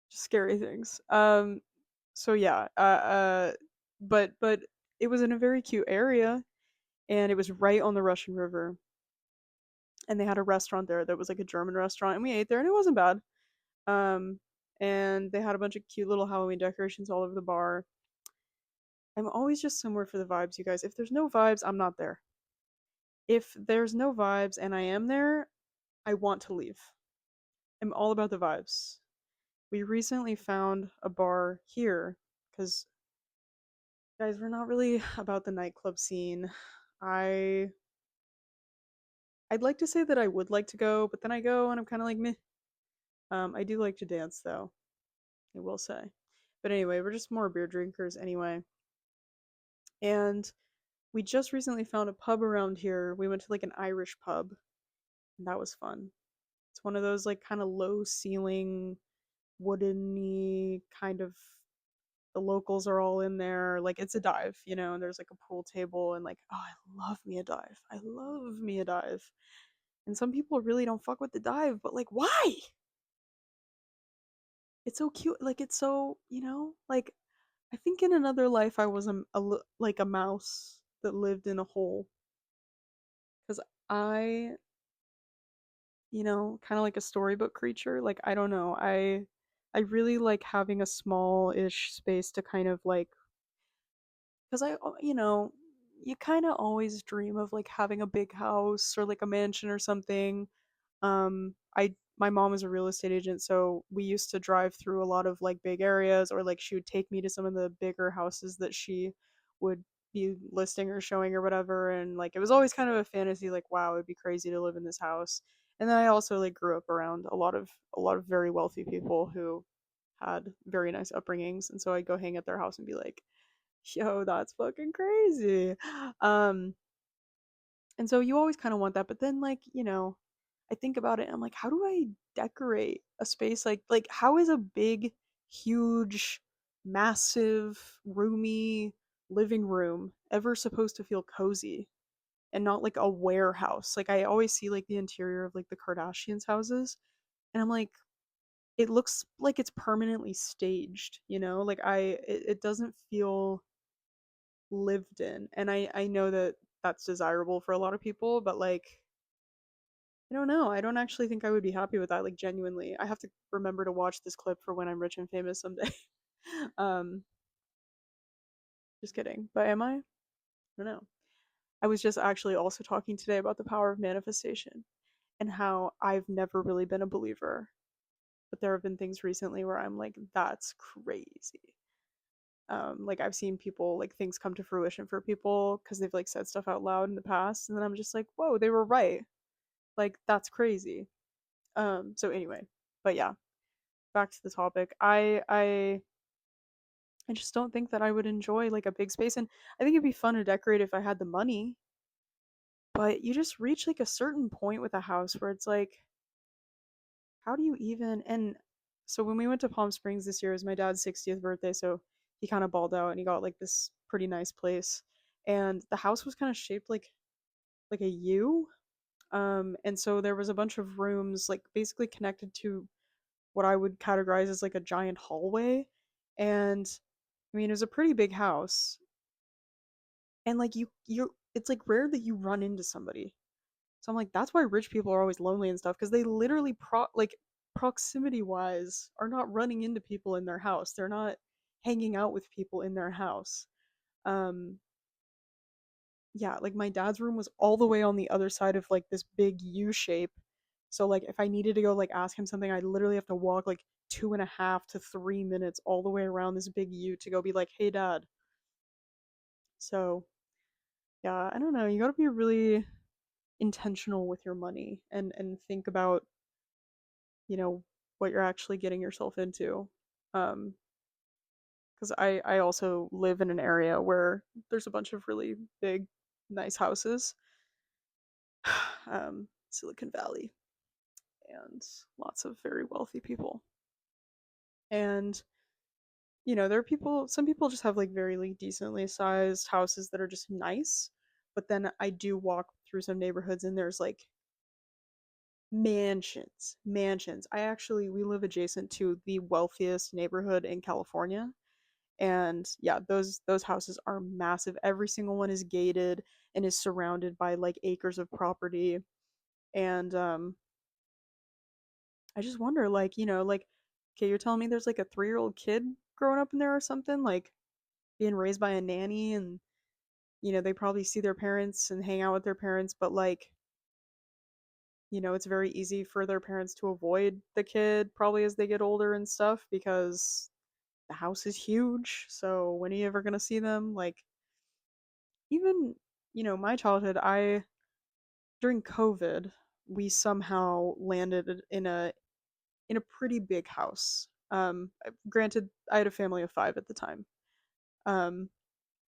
just scary things. So yeah, but it was in a very cute area, and it was right on the Russian River, and they had a restaurant there that was like a German restaurant, and we ate there, and it wasn't bad. Um, and they had a bunch of cute little Halloween decorations all over the bar. I'm always just somewhere for the vibes, you guys. If there's no vibes, I'm not there. If there's no vibes and I am there, I want to leave. I'm all about the vibes. we recently found a bar here because, guys, we're not really about the nightclub scene. I I'd like to say that I would like to go, but then I go and I'm kind of like meh. I do like to dance though, I will say. But anyway, we're just more beer drinkers anyway. And we just recently found a pub around here. We went to like an Irish pub, and that was fun. It's one of those like kind of low ceiling, woodeny kind of, the locals are all in there. Like it's a dive, and there's like a pool table and like, oh, I love me a dive. I love me a dive. And some people really don't fuck with the dive, but like why? It's so cute. Like it's so, like I think in another life I was like a mouse that lived in a hole cuz I, kind of like a storybook creature. Like I don't know. I really like having a small-ish space to kind of like, because you kind of always dream of like having a big house or like a mansion or something. My mom is a real estate agent, so we used to drive through a lot of like big areas, or like she would take me to some of the bigger houses that she would be listing or showing or whatever. And like it was always kind of a fantasy, like, wow, it'd be crazy to live in this house. And then I also like grew up around a lot of very wealthy people who had very nice upbringings, and so I'd go hang at their house and be like, yo, that's fucking crazy. Um, and so you always kind of want that, but then like, I think about it and I'm like, how do I decorate a space like how is a big, huge, massive, roomy living room ever supposed to feel cozy and not like a warehouse? Like I always see like the interior of like the Kardashians' houses and I'm like, it looks like it's permanently staged, Like it doesn't feel lived in. And I know that that's desirable for a lot of people, but like I don't know. I don't actually think I would be happy with that, like genuinely. I have to remember to watch this clip for when I'm rich and famous someday. um just kidding. But am I? I don't know. I was just actually also talking today about the power of manifestation and how I've never really been a believer. But there have been things recently where I'm like, that's crazy. Like I've seen people like things come to fruition for people because they've like said stuff out loud in the past, and then I'm just like, whoa, they were right. Like that's crazy. So anyway, but yeah, back to the topic. I just don't think that I would enjoy like a big space, and I think it'd be fun to decorate if I had the money, but you just reach like a certain point with a house where it's like, how do you even, and so when we went to Palm Springs this year, it was my dad's 60th birthday, so he kind of balled out and he got like this pretty nice place. And the house was kind of shaped like a U. And so there was a bunch of rooms like basically connected to what I would categorize as like a giant hallway. And I mean, it was a pretty big house. And like you it's like rare that you run into somebody. So I'm like, that's why rich people are always lonely and stuff, because they literally like proximity wise are not running into people in their house. They're not hanging out with people in their house. Um yeah, like my dad's room was all the way on the other side of like this big U shape. So like if I needed to go like ask him something, I'd literally have to walk like 2.5 to 3 minutes all the way around this big U to go be like, hey dad. So yeah, I don't know. You gotta be really intentional with your money and think about, you know, what you're actually getting yourself into. Um, because I also live in an area where there's a bunch of really big, nice houses. Silicon Valley, and lots of very wealthy people. And there are some people just have like very like decently sized houses that are just nice. But then I do walk through some neighborhoods and there's like mansions. We live adjacent to the wealthiest neighborhood in California. And yeah, those houses are massive. Every single one is gated and is surrounded by like acres of property. And I just wonder, like, like, okay, you're telling me there's like a 3-year-old kid growing up in there or something, like being raised by a nanny, and they probably see their parents and hang out with their parents, but like it's very easy for their parents to avoid the kid probably as they get older and stuff because the house is huge. So when are you ever gonna see them? Like even, my childhood, I during COVID, we somehow landed in a pretty big house. Granted, I had a family of 5 at the time. Um,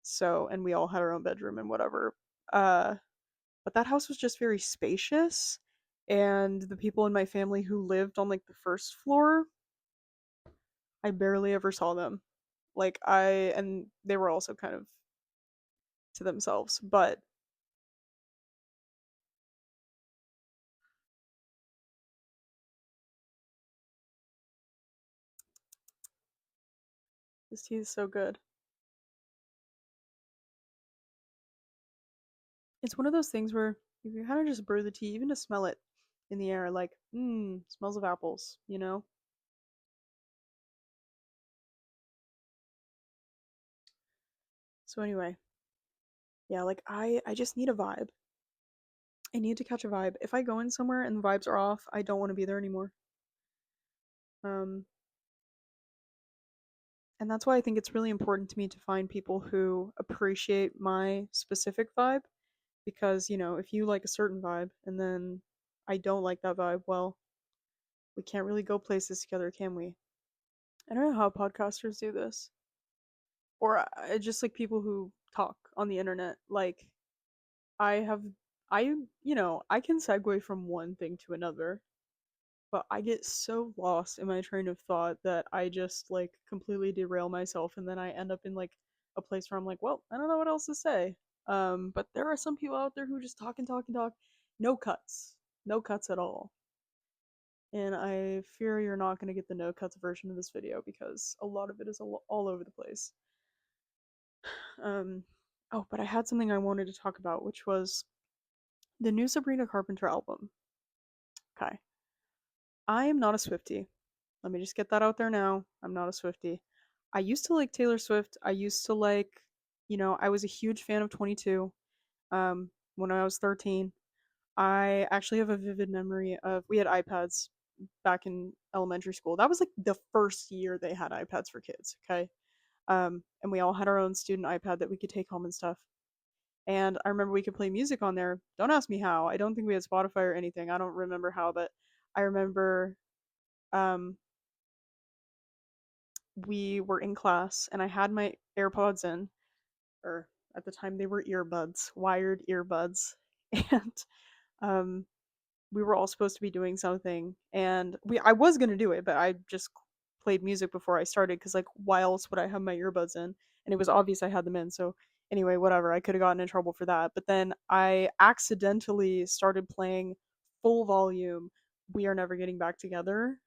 so and we all had our own bedroom and whatever. Uh, but that house was just very spacious, and the people in my family who lived on like the first floor, I barely ever saw them. Like and they were also kind of to themselves, but this tea is so good. It's one of those things where if you kind of just brew the tea, even to smell it in the air, like, smells of apples. So anyway, yeah, like I just need a vibe. I need to catch a vibe. If I go in somewhere and the vibes are off, I don't want to be there anymore. Um, and that's why I think it's really important to me to find people who appreciate my specific vibe because, if you like a certain vibe and then I don't like that vibe, well, we can't really go places together, can we? I don't know how podcasters do this. Or just like people who talk on the internet. Like, I have, I can segue from one thing to another, but I get so lost in my train of thought that I just like completely derail myself and then I end up in like a place where I'm like, well, I don't know what else to say. But there are some people out there who just talk and talk and talk, no cuts, no cuts at all. And I fear you're not going to get the no cuts version of this video because a lot of it is all over the place. Um, oh, but I had something I wanted to talk about, which was the new Sabrina Carpenter album. Okay. I am not a Swiftie. Let me just get that out there now. I'm not a Swiftie. I used to like Taylor Swift. I used to like, I was a huge fan of 22 when I was 13. I actually have a vivid memory of we had iPads back in elementary school. That was like the first year they had iPads for kids, okay? And we all had our own student iPad that we could take home and stuff. And I remember we could play music on there. Don't ask me how. I don't think we had Spotify or anything. I don't remember how, but I remember um, we were in class and I had my AirPods in, or at the time they were earbuds, wired earbuds, and um, we were all supposed to be doing something, and I was gonna do it, but I just played music before I started because like why else would I have my earbuds in? And it was obvious I had them in, so anyway, whatever. I could have gotten in trouble for that, but then I accidentally started playing full volume. We are never getting back together.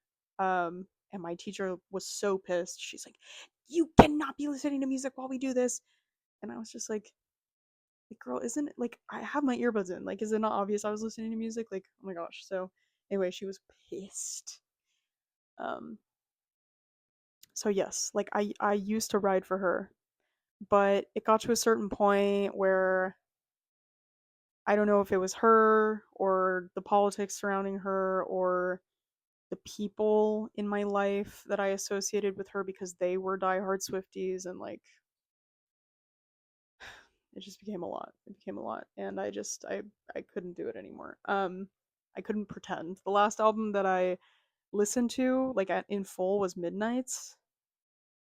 And my teacher was so pissed. She's like, "You cannot be listening to music while we do this." And I was just like, girl, isn't it like I have my earbuds in? Like, is it not obvious I was listening to music? Like, oh my gosh. So anyway, she was pissed. Um, so yes, like I used to ride for her, but it got to a certain point where I don't know if it was her or the politics surrounding her or the people in my life that I associated with her because they were diehard Swifties and like it just became a lot. It became a lot, and I couldn't do it anymore. I couldn't pretend. The last album that I listened to like in full was Midnight's,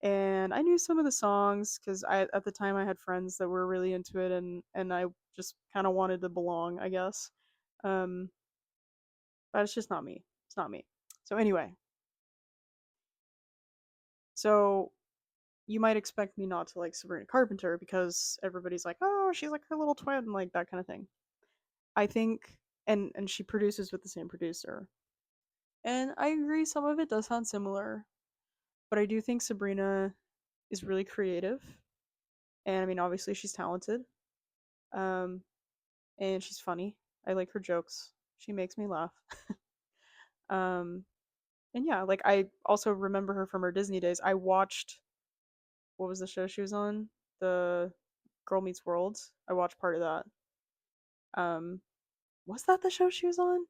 and I knew some of the songs because I at the time I had friends that were really into it, and I just kind of wanted to belong, I guess. Um, but it's just not me. It's not me. So anyway, so you might expect me not to like Sabrina Carpenter because everybody's like, oh, she's like her little twin, like that kind of thing. I think, and she produces with the same producer. And I agree, some of it does sound similar, but I do think Sabrina is really creative. And I mean, obviously, she's talented. Um, and she's funny. I like her jokes. She makes me laugh. um, and yeah, like I also remember her from her Disney days. I watched what was the show she was on? The Girl Meets World. I watched part of that. Um, was that the show she was on?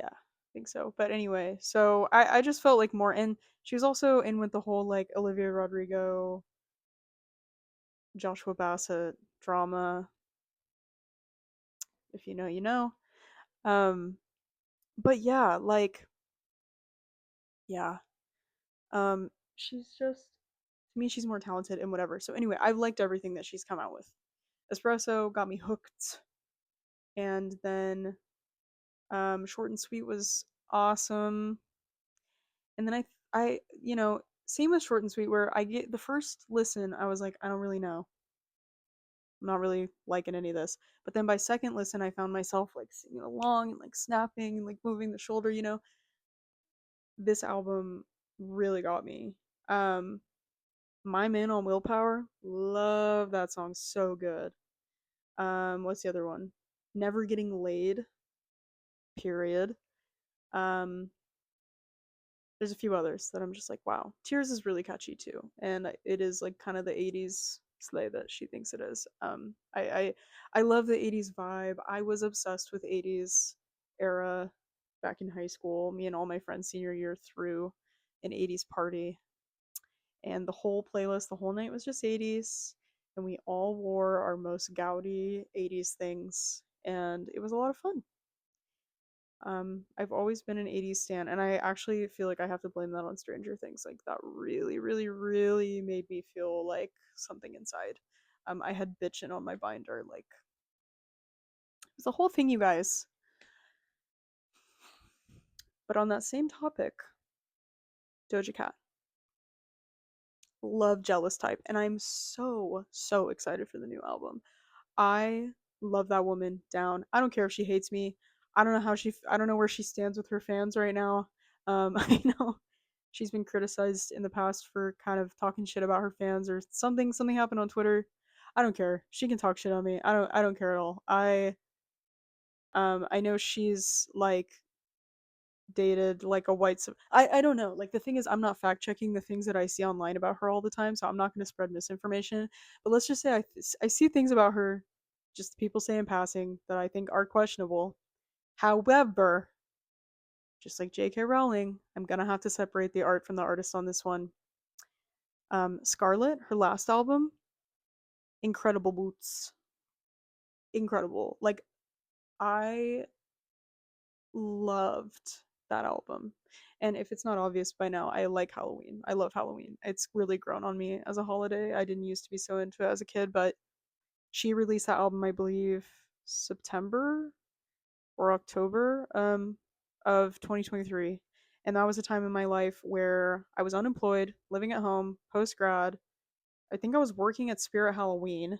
Yeah, I think so. But anyway, so I just felt like more, and she was also in with the whole like Olivia Rodrigo, Joshua Bassett drama. If you know, you know. Um, but yeah, like yeah, she's just to me she's more talented and whatever. So anyway, I've liked everything that she's come out with. Espresso got me hooked, and then Short and Sweet was awesome. And then same with Short and Sweet, where I get the first listen, I was like, I don't really know. I'm not really liking any of this. But then by second listen, I found myself like singing along and like snapping and like moving the shoulder. This album really got me. Um, My Man on Willpower, love that song, so good. What's the other one? Never Getting Laid, period. Um, there's a few others that I'm just like, wow. Tears is really catchy too, and it is like kind of the '80s sleigh that she thinks it is. I love the '80s vibe. I was obsessed with '80s era back in high school. Me and all my friends senior year threw an '80s party, and the whole playlist, the whole night was just '80s, and we all wore our most gaudy '80s things, and it was a lot of fun. I've always been an '80s stan, and I actually feel like I have to blame that on Stranger Things. Like that really, really, really made me feel like something inside. I had bitchin' on my binder, like it was a whole thing, you guys. But on that same topic, Doja Cat, love Jealous Type, and I'm so so excited for the new album. I love that woman down. I don't care if she hates me. I don't know where she stands with her fans right now. I know she's been criticized in the past for kind of talking shit about her fans or something happened on Twitter. I don't care. She can talk shit on me. I don't care at all. I know she's like dated like a I don't know. Like the thing is I'm not fact checking the things that I see online about her all the time, so I'm not going to spread misinformation. But let's just say I see things about her just people say in passing that I think are questionable. However, just like J.K. Rowling, I'm going to have to separate the art from the artist on this one. Scarlet, her last album, incredible boots. Incredible. Like I loved that album. And if it's not obvious by now, I like Halloween. I love Halloween. It's really grown on me as a holiday. I didn't used to be so into it as a kid, but she released that album, I believe, September or October of 2023. And that was a time in my life where I was unemployed, living at home, post grad. I think I was working at Spirit Halloween,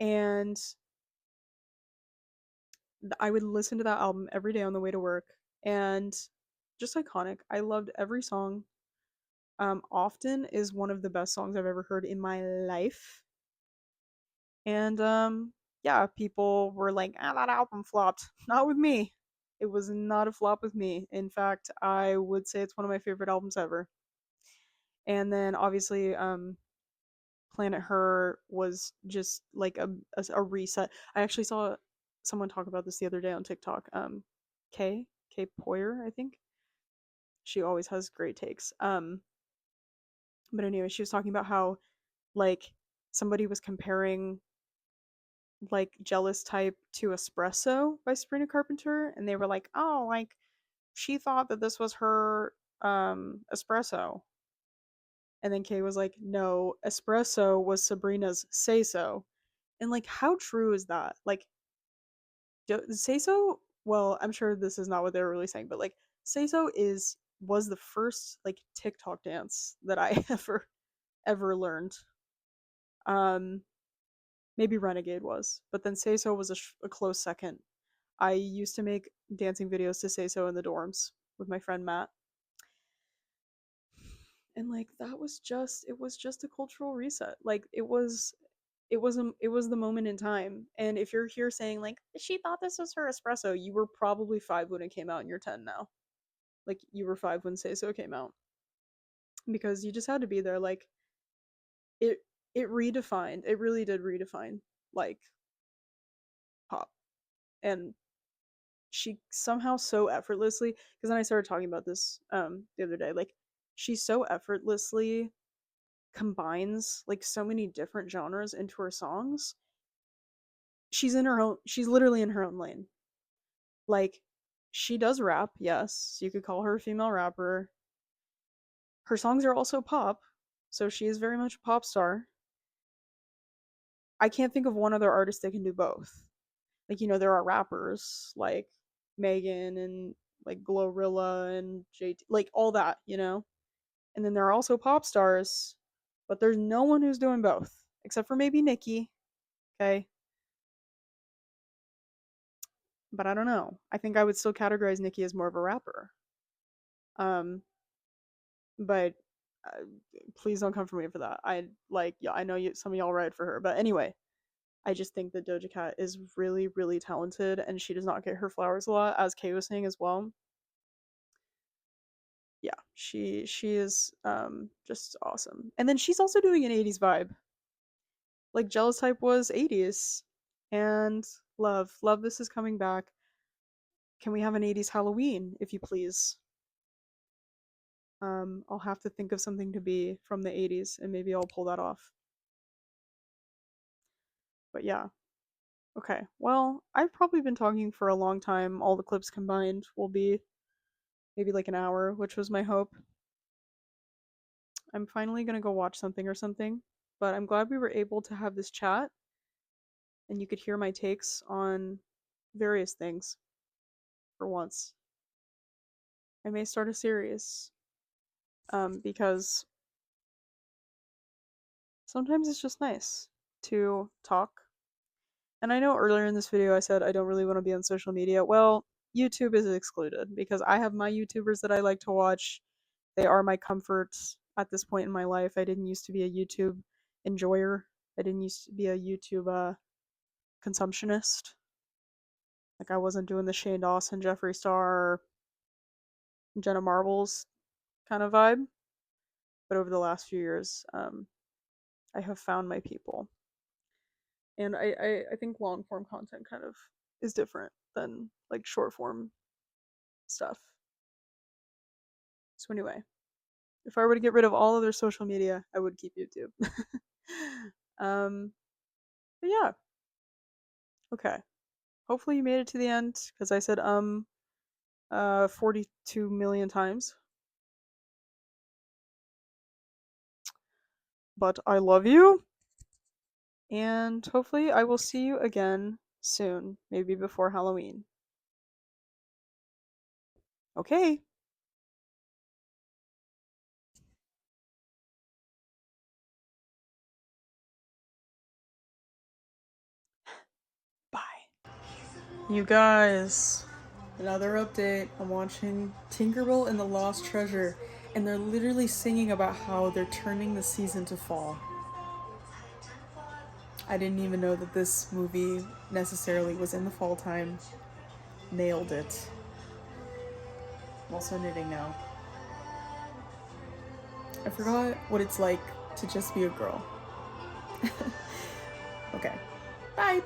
and I would listen to that album every day on the way to work, and just iconic. I loved every song. Often is one of the best songs I've ever heard in my life. And yeah, people were like, ah, that album flopped. Not with me. It was not a flop with me. In fact, I would say it's one of my favorite albums ever. And then obviously, Planet Her was just like a reset. I actually saw someone talk about this the other day on TikTok. Kay Poyer, I think. She always has great takes. But anyway, she was talking about how like somebody was comparing like Jealous Type to Espresso by Sabrina Carpenter, and they were like, oh, like she thought that this was her espresso. And then Kay was like, no, espresso was Sabrina's say so. And like, how true is that? Like, say so. Well, I'm sure this is not what they were really saying, but like, say so was the first like TikTok dance that I ever learned. Um, Maybe Renegade was, but then Say So was a close second. I used to make dancing videos to Say So in the dorms with my friend Matt, and like that was just a cultural reset. Like it was the moment in time. And if you're here saying like she thought this was her espresso, you were probably 5 when it came out, and you're 10 now. Like you were 5 when Say So came out because you just had to be there. Like it it redefined. It really did redefine like pop, and she somehow so effortlessly, because then I started talking about this the other day, like she so effortlessly combines like so many different genres into her songs. She's literally in her own lane. Like she does rap, yes, you could call her a female rapper. Her songs are also pop, so she is very much a pop star. I can't think of one other artist that can do both. Like, there are rappers like Megan and like Glorilla and JT, like all that. And then there are also pop stars, but there's no one who's doing both, except for maybe Nicki. Okay. But I don't know. I think I would still categorize Nicki as more of a rapper. Um, but uh, please don't come for me for that. Yeah, I know some of y'all ride for her, but anyway, I just think that Doja Cat is really, really talented, and she does not get her flowers a lot, as Kay was saying as well. Yeah, she is just awesome. And then she's also doing an 80s vibe. Like Jealous Type was 80s. And love this is coming back. Can we have an 80s Halloween, if you please? I'll have to think of something to be from the 80s and maybe I'll pull that off. But yeah. Okay. Well, I've probably been talking for a long time. All the clips combined will be maybe like an hour, which was my hope. I'm finally gonna go watch something or something, but I'm glad we were able to have this chat and you could hear my takes on various things for once. I may start a series because sometimes it's just nice to talk. And I know earlier in this video I said I don't really want to be on social media. Well, YouTube is excluded because I have my YouTubers that I like to watch. They are my comfort at this point in my life. I didn't used to be a YouTube enjoyer. I didn't used to be a YouTube consumptionist. Like I wasn't doing the Shane Dawson, Jeffree Star, Jenna Marbles kind of vibe. But over the last few years, I have found my people. And I think long form content kind of is different than like short form stuff. So anyway, if I were to get rid of all other social media, I would keep YouTube. But yeah. Okay. Hopefully you made it to the end because I said 42 million times. But I love you. And hopefully I will see you again soon, maybe before Halloween. Okay. Bye. You guys, another update. I'm watching Tinkerbell and the Lost Treasure, and they're literally singing about how they're turning the season to fall. I didn't even know that this movie necessarily was in the fall time. Nailed it. I'm also knitting now. I forgot what it's like to just be a girl. Okay. Bye!